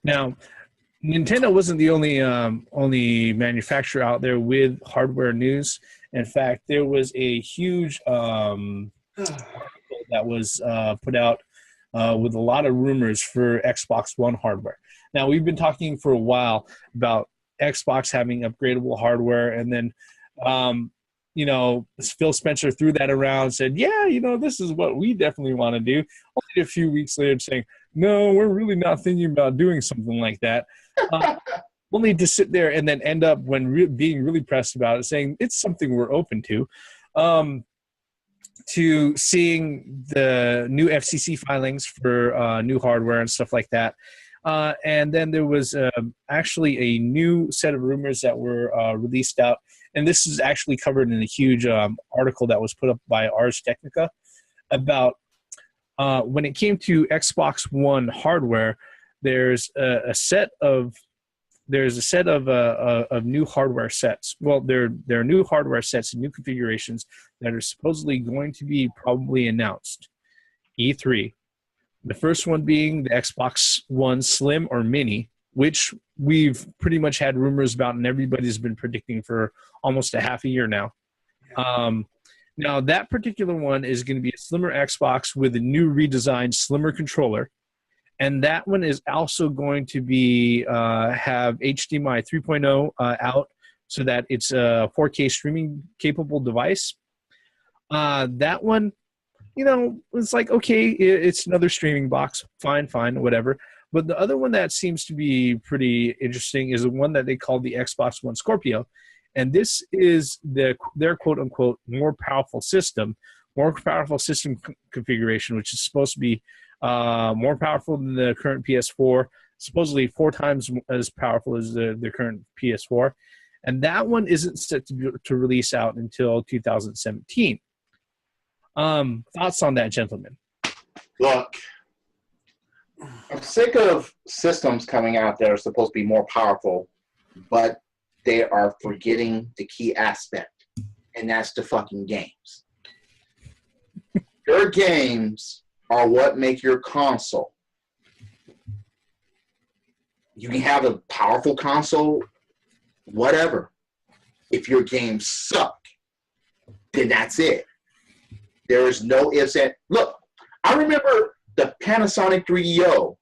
Now, Nintendo wasn't the only manufacturer out there with hardware news. In fact, there was a huge article that was put out with a lot of rumors for Xbox One hardware. Now, we've been talking for a while about Xbox having upgradable hardware, and then Phil Spencer threw that around and said, yeah, this is what we definitely want to do. Only a few weeks later saying, no, we're really not thinking about doing something like that. Only to sit there and then end up, when being really pressed about it, saying it's something we're open to seeing the new FCC filings for new hardware and stuff like that. And then there was actually a new set of rumors that were released out. And this is actually covered in a huge article that was put up by Ars Technica about when it came to Xbox One hardware. There's a set of new hardware sets. Well, there are new hardware sets and new configurations that are supposedly going to be probably announced E3. The first one being the Xbox One Slim or Mini, which we've pretty much had rumors about and everybody's been predicting for almost a half a year now. Now, that particular one is going to be a slimmer Xbox with a new redesigned, slimmer controller. And that one is also going to be have HDMI 3.0 out so that it's a 4K streaming capable device. That one, it's like, okay, it's another streaming box. Fine, whatever. But the other one that seems to be pretty interesting is the one that they call the Xbox One Scorpio. And this is their quote-unquote more powerful system configuration, which is supposed to be more powerful than the current PS4, supposedly 4 times as powerful as the current PS4. And that one isn't set to release out until 2017. Thoughts on that, gentlemen? Look, I'm sick of systems coming out that are supposed to be more powerful, but they are forgetting the key aspect, and that's the fucking games. Your games are what make your console. You can have a powerful console, whatever. If your games suck, then that's it. There is no ifs and look. I remember the Panasonic 3DO.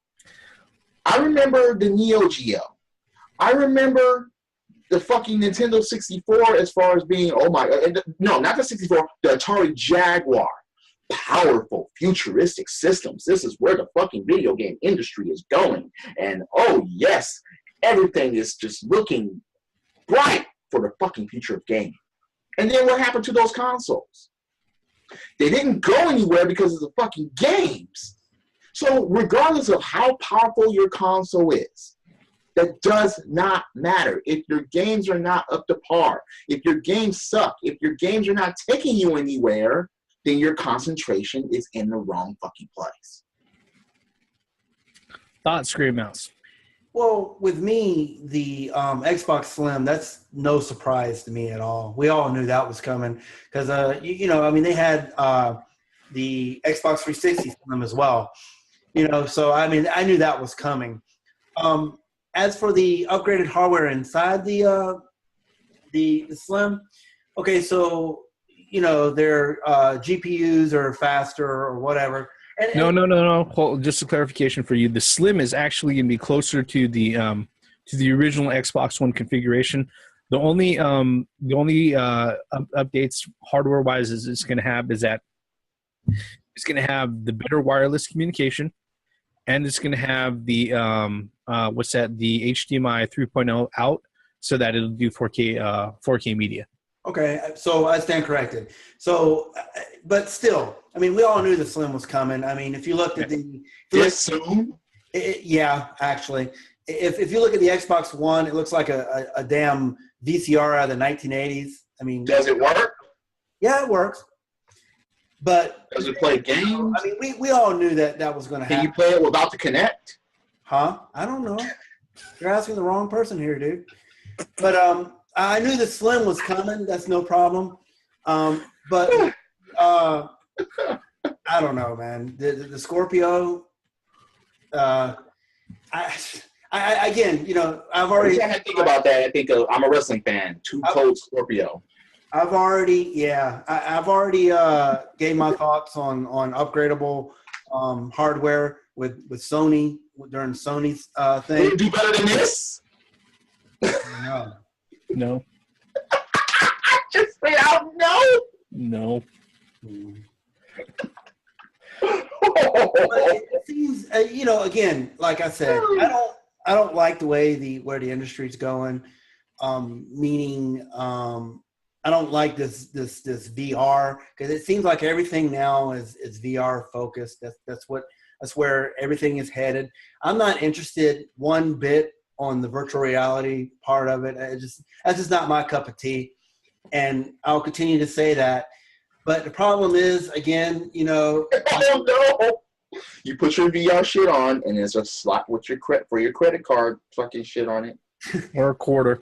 I remember the Neo Geo. I remember the fucking Nintendo 64 as far as being, no, not the 64, the Atari Jaguar. Powerful, futuristic systems. This is where the fucking video game industry is going. And, oh, yes, everything is just looking bright for the fucking future of gaming. And then what happened to those consoles? They didn't go anywhere because of the fucking games. So regardless of how powerful your console is, that does not matter. If your games are not up to par, if your games suck, if your games are not taking you anywhere, then your concentration is in the wrong fucking place. Thoughts, Scream Mouse? Well, with me, the Xbox Slim, that's no surprise to me at all. We all knew that was coming because, they had the Xbox 360 Slim as well. So, I knew that was coming. As for the upgraded hardware inside the Slim, okay, so, their GPUs are faster or whatever. No. Hold, just a clarification for you. The Slim is actually going to be closer to the original Xbox One configuration. The only updates hardware-wise it's going to have is that it's going to have the better wireless communication, and it's going to have the the HDMI 3.0 out, so that it'll do 4K media. Okay, so I stand corrected. So, but still, we all knew the Slim was coming. If you looked at yeah, actually, if you look at the Xbox One, it looks like a damn VCR out of the 1980s. Does it work? Yeah, it works. But does it play games? We all knew that was going to happen. Can you play it without the Kinect? Huh? I don't know. You're asking the wrong person here, dude. But I knew the Slim was coming. That's no problem. But I don't know, man. The Scorpio, I Again, I've Every already. time I think about that, I think of I'm a wrestling fan. Too Cold Scorpio. I've already gave my thoughts on upgradable hardware with Sony during Sony's thing. Will it do better than this? No. Just say out no. No. But it seems, again, like I said, I don't like the way where the industry's going. Meaning, I don't like this VR because it seems like everything now is VR focused. That's where everything is headed. I'm not interested one bit on the virtual reality part of it. That's just not my cup of tea, and I'll continue to say that. But the problem is, again, oh no, you put your VR shit on, and there's a slot with your credit card fucking shit on it, or a quarter.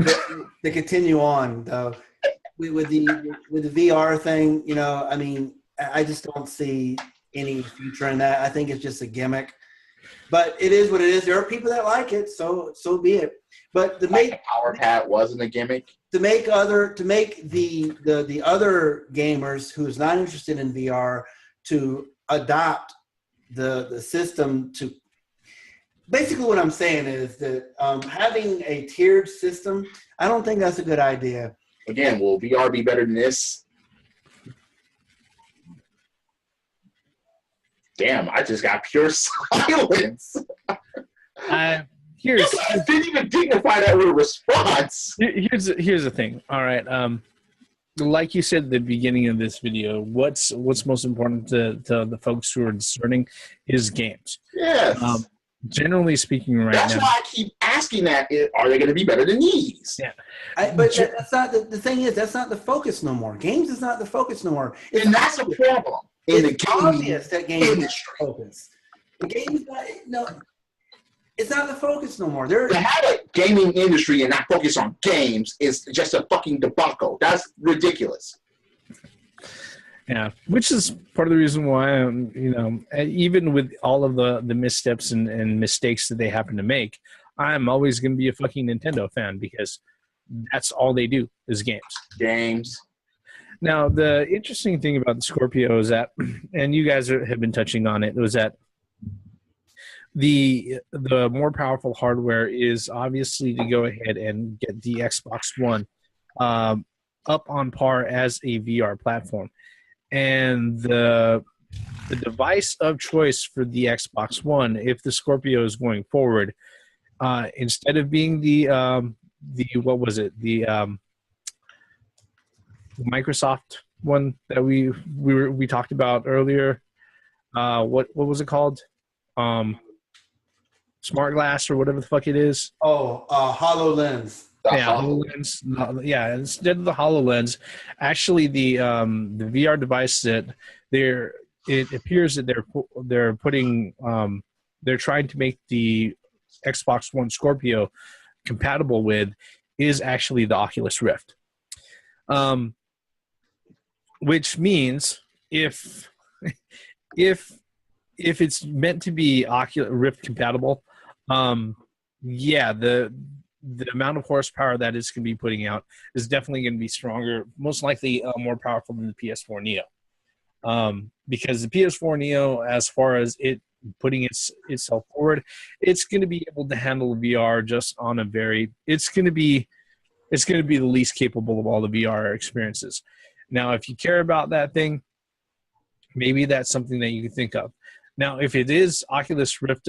To continue on though, with the VR thing, I just don't see any future in that. I think it's just a gimmick. But it is what it is. There are people that like it, so be it. But the power pad wasn't a gimmick. To make the other gamers who's not interested in VR to adopt the system to basically what I'm saying is that having a tiered system, I don't think that's a good idea. Again, will VR be better than this? Damn, I just got pure silence. You guys didn't even dignify that with a response. Here's the thing. All right. Like you said at the beginning of this video, what's most important to the folks who are discerning is games. Yes. Generally speaking, that's why I keep asking that. Are they going to be better than these? Yeah. That's not the thing is that's not the focus no more. Games is not the focus no more. And that's a problem in the obvious that games industry. Focus. The game is not. It's not the focus no more. To have a gaming industry and not focus on games is just a fucking debacle. That's ridiculous. Yeah, which is part of the reason why, even with all of the missteps and mistakes that they happen to make, I'm always going to be a fucking Nintendo fan because that's all they do is games. Now, the interesting thing about the Scorpio is that, and you guys have been touching on it, was that the more powerful hardware is obviously to go ahead and get the Xbox One up on par as a VR platform. And the device of choice for the Xbox One, if the Scorpio is going forward, instead of being the what was it, the Microsoft one that we talked about earlier, what was it called? Smart Glass or whatever the fuck it is. HoloLens. HoloLens. Yeah, instead of the HoloLens, actually the VR device that it appears that they're putting they're trying to make the Xbox One Scorpio compatible with is actually the Oculus Rift. Which means if it's meant to be Oculus Rift compatible, the amount of horsepower that it's going to be putting out is definitely going to be stronger, most likely more powerful than the PS4 Neo. Because the PS4 Neo, as far as it putting itself forward, it's going to be able to handle VR just on a it's going to be the least capable of all the VR experiences. Now, if you care about that thing, maybe that's something that you can think of. Now, if it is Oculus Rift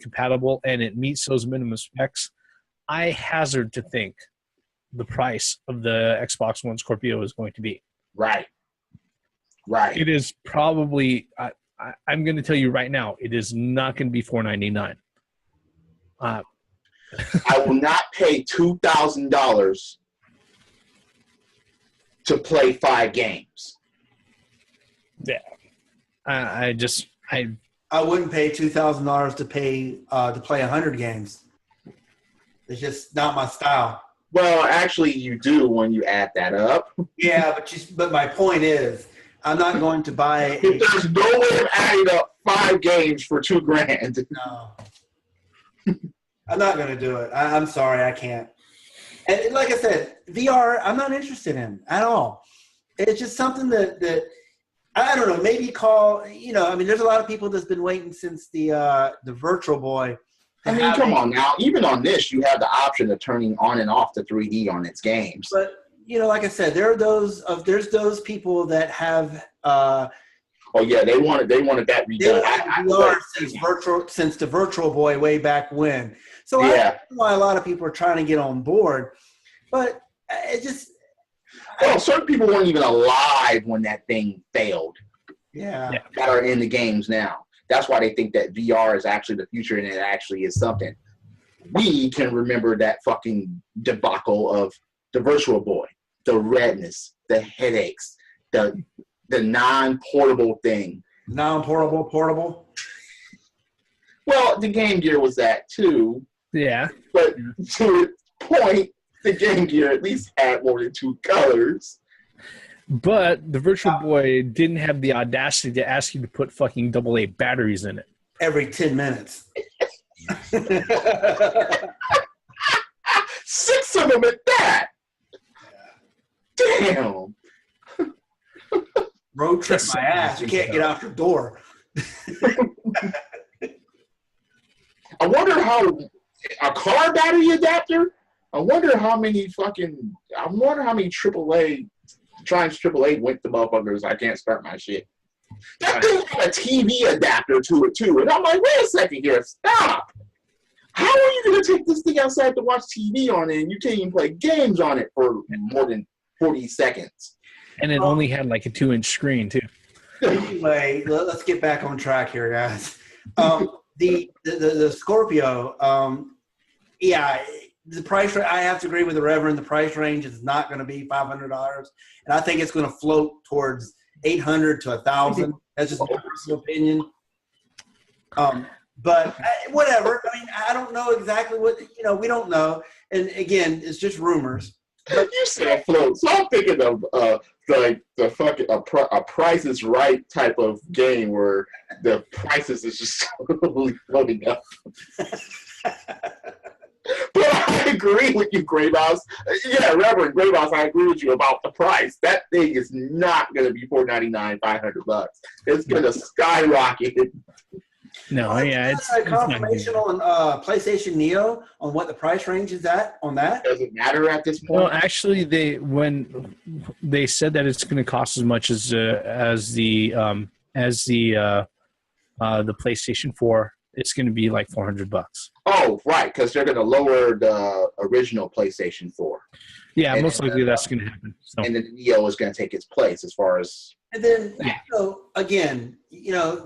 compatible and it meets those minimum specs, I hazard to think the price of the Xbox One Scorpio is going to be. Right. It is probably, I'm going to tell you right now, it is not going to be $499. I will not pay $2,000 to play 5 games. Yeah. I wouldn't pay $2,000 to play 100 games. It's just not my style. Well, actually, you do when you add that up. Yeah, but my point is, I'm not going to buy. There's no way of adding up 5 games for $2,000. No. I'm not going to do it. I'm sorry, I can't. And like I said, VR, I'm not interested in at all. It's just something that I don't know. Maybe call. I mean, there's a lot of people that's been waiting since the Virtual Boy. I mean, come on now. Even on this, you have the option of turning on and off the 3D on its games. But like I said, there's those people that have. Oh yeah, they wanted that redone. Since the Virtual Boy way back when. So yeah. I don't know why a lot of people are trying to get on board, but it just. Well, certain people weren't even alive when that thing failed. Yeah. That are in the games now. That's why they think that VR is actually the future, and it actually is something. We can remember that fucking debacle of the Virtual Boy, the redness, the headaches, the non-portable thing. Portable? Well, the Game Gear was that too. Yeah. But to its point, the Game Gear at least had more than 2 colors. But the Virtual Boy didn't have the audacity to ask you to put fucking AA batteries in it. Every 10 minutes. 6 of them at that. Damn. Road trip my ass. You can't get out your door. I wonder how a car battery adapter. I wonder how many AAA Triumphs AAA went to motherfuckers. I can't start my shit. That thing had a TV adapter to it too, and I'm like, wait a second here, stop. How are you gonna take this thing outside to watch TV on it, and you can't even play games on it for more than 40 seconds? And it only had like a 2-inch screen too. Anyway, let's get back on track here, guys. The Scorpio, the price. I have to agree with the Reverend. The price range is not going to be $500, and I think it's going to float towards $800 to $1,000. That's just my personal opinion. But whatever. I mean, I don't know exactly what we don't know, and again, it's just rumors. But you said float, so I'm thinking of the fucking a Price is Right type of game where the prices is just totally floating up. But I agree with you, Grayboss. Yeah, Reverend Grayboss, I agree with you about the price. That thing is not going to be $499, $500. It's going to skyrocket. No, yeah, it's a confirmation on PlayStation Neo on what the price range is at on that. Does it matter at this point? Well, actually, when they said that it's going to cost as much as the PlayStation 4, it's going to be like $400. Oh, right, because they're going to lower the original PlayStation 4. Yeah, most likely that's going to happen. So. And then the Neo is going to take its place as far as. And then, again,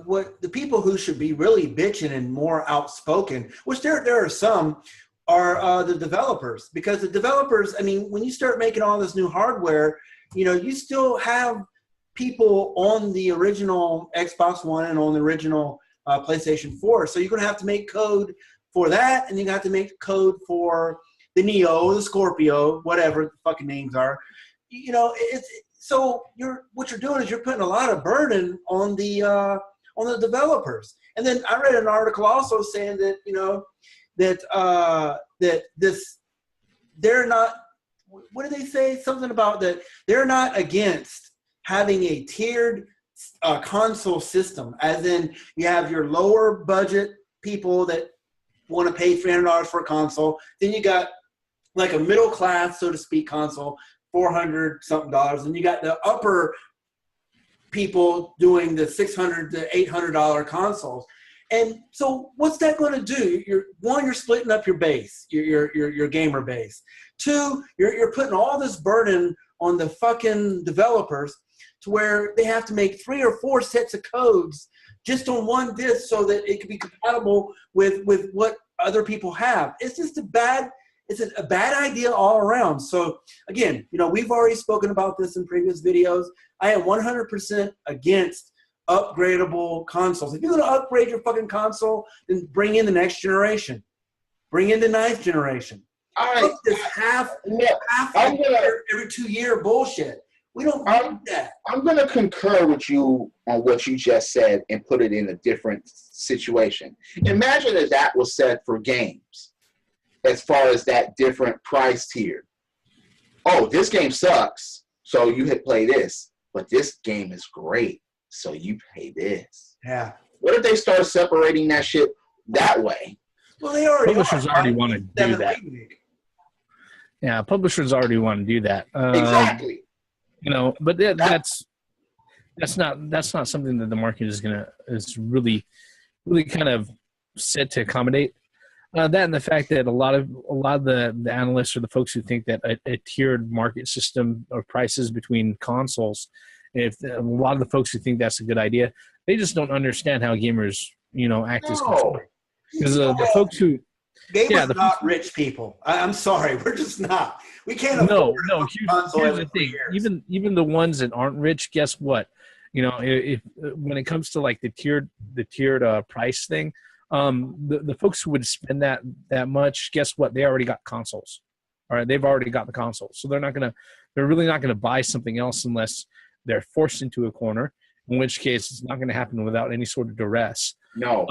what the people who should be really bitching and more outspoken, which there are some, are the developers. Because the developers, I mean, when you start making all this new hardware, you still have people on the original Xbox One and on the original PlayStation 4. So you're going to have to make code for that, and you have to make code for the Neo, the Scorpio, whatever the fucking names are. So what you're doing is you're putting a lot of burden on the developers. And then I read an article also saying that that they're not. What did they say? Something about that they're not against having a tiered console system, as in you have your lower budget people that want to pay $300 for a console. Then you got like a middle class, so to speak, console, $400 something, and you got the upper people doing the $600 to $800 consoles. And so, what's that going to do? You're splitting up your base, your gamer base. 2, you're putting all this burden on the fucking developers to where they have to make 3 or 4 sets of codes just on one disc so that it can be compatible with what other people have. It's just a bad idea all around. So again, we've already spoken about this in previous videos. I am 100% against upgradable consoles. If you're going to upgrade your fucking console, then bring in the next generation. Bring in the 9th generation. All right. This half every 2-year bullshit. We don't want that. I'm going to concur with you on what you just said and put it in a different situation. Imagine if that was said for games, as far as that different price tier. Oh, this game sucks, so you hit play this. But this game is great, so you pay this. Yeah. What if they start separating that shit that way? Well, they already Publishers already want to do that. Yeah, publishers already want to do that. Exactly. You know, but that's not something that the market is really kind of set to accommodate. That and the fact that a lot of the analysts or the folks who think that a tiered market system of prices between consoles, if a lot of the folks who think that's a good idea, they just don't understand how gamers, you know, act as consumers. Because the folks who gamers are not rich people. I'm sorry, we're just not. We can't afford here's the thing. Even the ones that aren't rich, guess what? You know, if when it comes to like the tiered price thing, the folks who would spend that much, guess what? They already got consoles. All right, they've already got the consoles, so they're really not gonna buy something else unless they're forced into a corner. In which case, it's not going to happen without any sort of duress. No.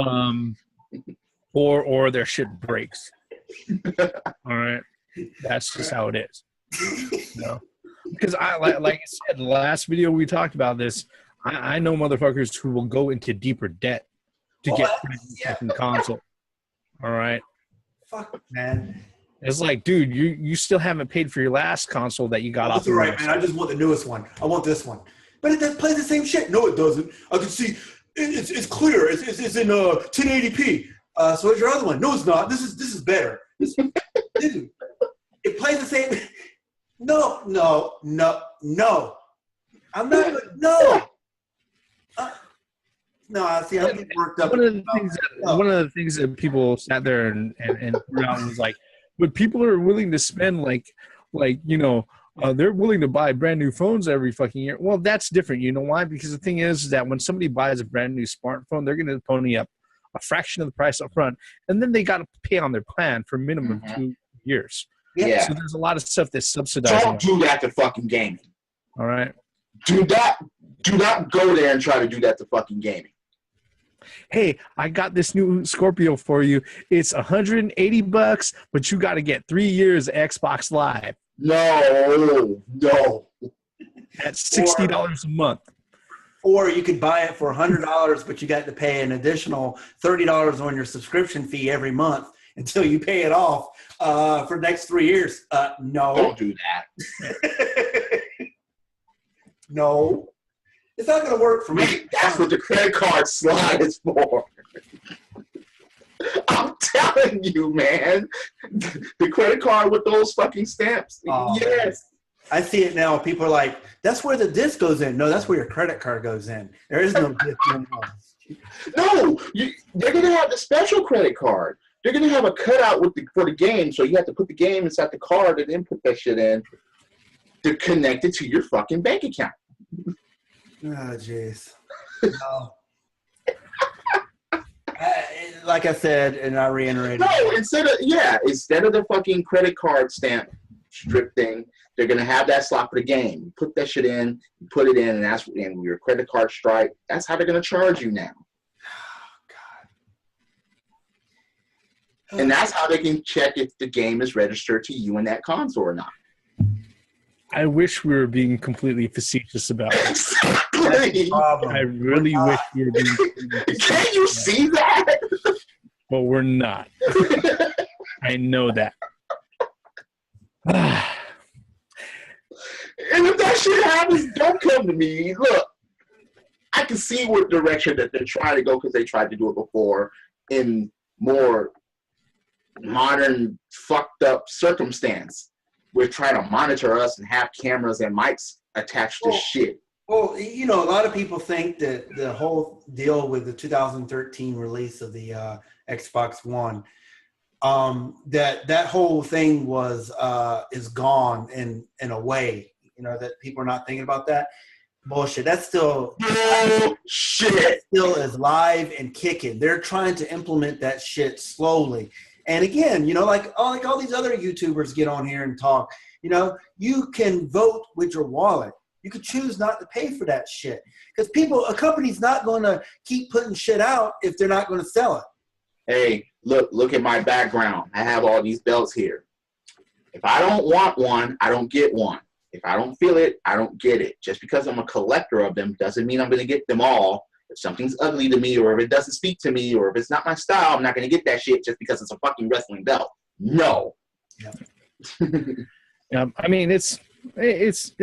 Or their shit breaks. All right, that's just how it is. No, because like I said, the last video we talked about this. I know motherfuckers who will go into deeper debt to get a second console. All right. Fuck, man. It's like, dude, you still haven't paid for your last console that you got off. That's all right, man. I just want the newest one. I want this one. But it doesn't play the same shit. No, it doesn't. I can see it's clear. It's in 1080p. So where's your other one? No, it's not. This is better. Dude, it plays the same. No. I'm not. No. No, see, I'm getting worked up. One of the things that people sat there and threw out was like, but people are willing to spend like you know. They're willing to buy brand new phones every fucking year. Well, that's different. You know why? Because the thing is that when somebody buys a brand new smartphone, they're going to pony up a fraction of the price up front, and then they got to pay on their plan for minimum 2 years. Yeah. So there's a lot of stuff that's subsidized. Don't do that to fucking gaming. All right. Do not go there and try to do that to fucking gaming. Hey, I got this new Scorpio for you. It's $180, but you got to get 3 years of Xbox Live. No. That's $60 a month. Or you could buy it for $100, but you got to pay an additional $30 on your subscription fee every month until you pay it off for the next 3 years. No. Don't do that. No. It's not going to work for me. That's what the credit card slide is for. I'm telling you, man. The credit card with those fucking stamps. Oh, yes. I see it now. People are like, that's where the disc goes in. No, that's where your credit card goes in. There is no disc anymore. No, they're going to have the special credit card. They're going to have a cutout for the game, so you have to put the game inside the card and then put that shit in to connect it to your fucking bank account. Oh, jeez. No. Like I said, and I reiterated. No, instead of the fucking credit card stamp strip thing, they're gonna have that slot for the game. You put that shit in, you put it in, and that's in your credit card stripe. That's how they're gonna charge you now. Oh, God. And that's how they can check if the game is registered to you in that console or not. I wish we were being completely facetious about it. Exactly. I really wish we were being facetious. Can't you see that? But we're not. I know that. And if that shit happens, don't come to me. Look, I can see what direction that they're trying to go because they tried to do it before in more modern, fucked up circumstance. We're trying to monitor us and have cameras and mics attached to shit. Well, you know, a lot of people think that the whole deal with the 2013 release of the Xbox One, that whole thing is gone in a way. You know, that people are not thinking about that. Bullshit. That's still shit. Still is live and kicking. They're trying to implement that shit slowly. And again, you know, like all these other YouTubers get on here and talk. You know, you can vote with your wallet. You could choose not to pay for that shit. Because a company's not going to keep putting shit out if they're not going to sell it. Hey, look at my background. I have all these belts here. If I don't want one, I don't get one. If I don't feel it, I don't get it. Just because I'm a collector of them doesn't mean I'm going to get them all. If something's ugly to me, or if it doesn't speak to me, or if it's not my style, I'm not going to get that shit just because it's a fucking wrestling belt. No. Yeah. I mean, it's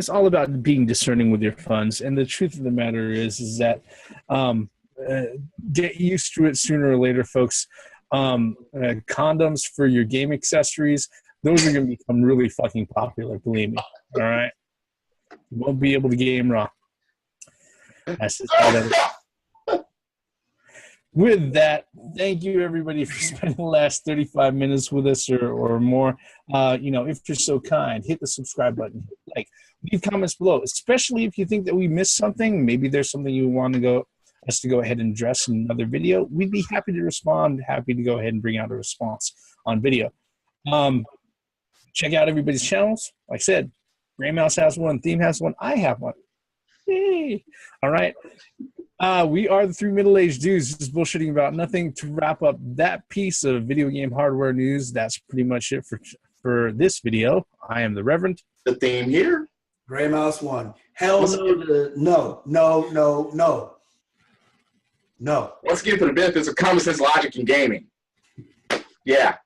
all about being discerning with your funds, and the truth of the matter is that get used to it sooner or later, folks. Condoms for your game accessories, those are going to become really fucking popular, believe me. All right, you won't be able to game wrong. That's just how that is. With that, thank you everybody for spending the last 35 minutes with us or more. If you're so kind, hit the subscribe button, leave comments below, especially if you think that we missed something. Maybe there's something you want us to go ahead and address in another video. We'd be happy to respond, happy to go ahead and bring out a response on video. Check out everybody's channels. Like I said, Gray Mouse has one, Theme has one, I have one. Yay. All right. We are the three middle-aged dudes just bullshitting about nothing. To wrap up that piece of video game hardware news, that's pretty much it for this video. I am the Reverend. The Theme here. Gray Mouse 1. Hell no. No. Once again, for the benefits of common sense, logic, and gaming. Yeah.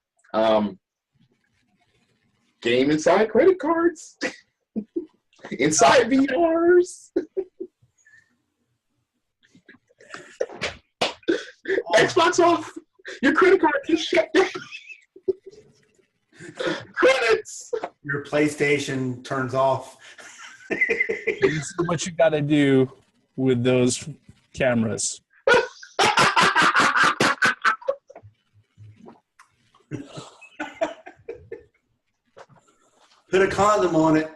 Game inside credit cards. Inside VRs. Xbox off. Your credit card is shut down. Credits. Your PlayStation turns off. This is what you got to do with those cameras. Put a condom on it.